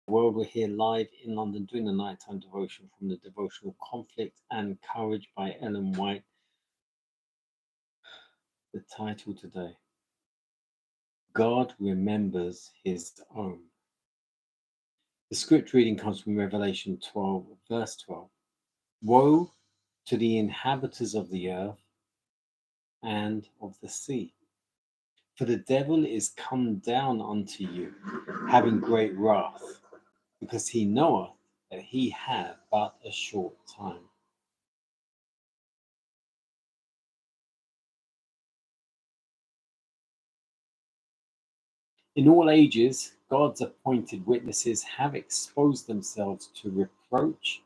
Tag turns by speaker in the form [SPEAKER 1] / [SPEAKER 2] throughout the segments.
[SPEAKER 1] world. We're here live in London doing the nighttime devotion from the devotional Conflict and Courage by Ellen White. The title today, God remembers his own. The script reading comes from Revelation 12, verse 12. Woe to the inhabitants of the earth and of the sea, for the devil is come down unto you, having great wrath, because he knoweth that he hath but a short time. In all ages, God's appointed witnesses have exposed themselves to reproach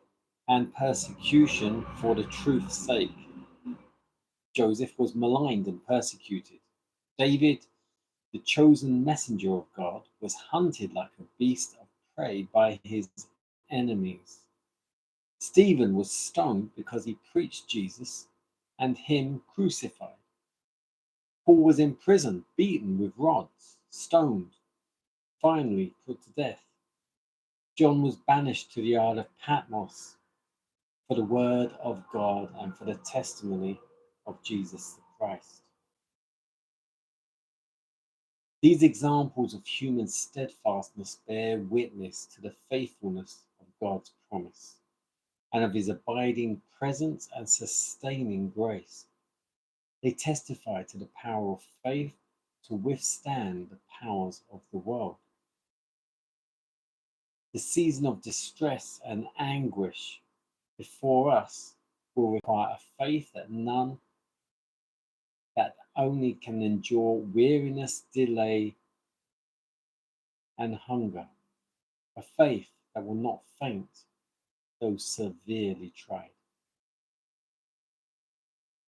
[SPEAKER 1] and persecution for the truth's sake. Joseph was maligned and persecuted. David, the chosen messenger of God, was hunted like a beast of prey by his enemies. Stephen was stoned because he preached Jesus and him crucified. Paul was imprisoned, beaten with rods, stoned, finally put to death. John was banished to the Isle of Patmos for the word of God and for the testimony of Jesus the Christ. These examples of human steadfastness bear witness to the faithfulness of God's promise and of his abiding presence and sustaining grace. They testify to the power of faith to withstand the powers of the world. The season of distress and anguish before us will require a faith that only can endure weariness, delay, and hunger. A faith that will not faint, though severely tried.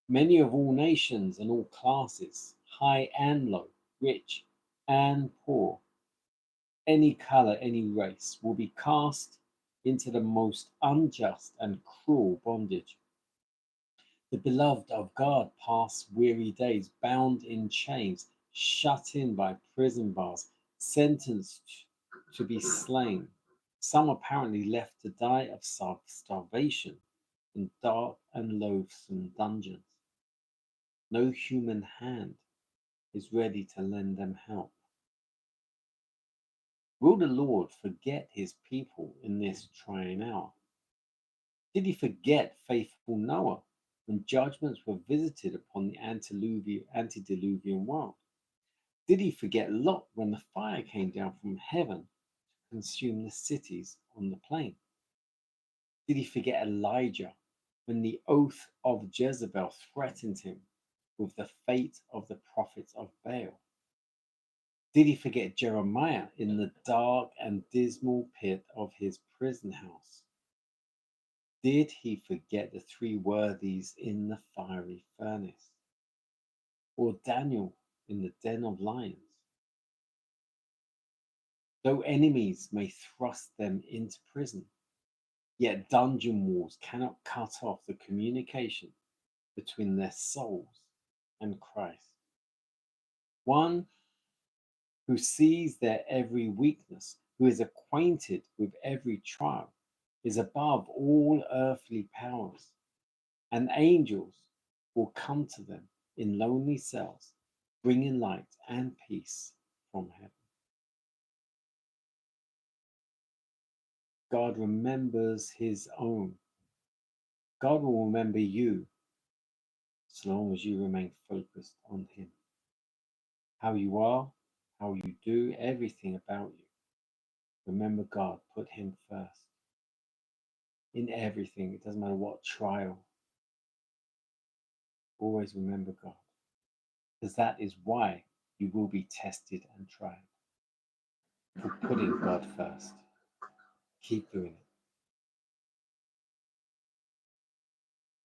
[SPEAKER 1] Many of all nations and all classes, high and low, rich and poor, any color, any race, will be cast into the most unjust and cruel bondage. The beloved of God pass weary days, bound in chains, shut in by prison bars, sentenced to be slain. Some apparently left to die of starvation in dark and loathsome dungeons. No human hand is ready to lend them help. Will the Lord forget his people in this trying hour? Did he forget faithful Noah when judgments were visited upon the antediluvian world? Did he forget Lot when the fire came down from heaven to consume the cities on the plain? Did he forget Elijah when the oath of Jezebel threatened him with the fate of the prophets of Baal? Did he forget Jeremiah in the dark and dismal pit of his prison house? Did he forget the three worthies in the fiery furnace? Or Daniel in the den of lions? Though enemies may thrust them into prison, yet dungeon walls cannot cut off the communication between their souls and Christ. One who sees their every weakness, who is acquainted with every trial, is above all earthly powers, and angels will come to them in lonely cells, bringing light and peace from heaven. God remembers his own. God will remember you so long as you remain focused on him. How you are, how you do, everything about you. Remember God, put him first. In everything, it doesn't matter what trial, always remember God, because that is why you will be tested and tried, for putting God first. Keep doing it.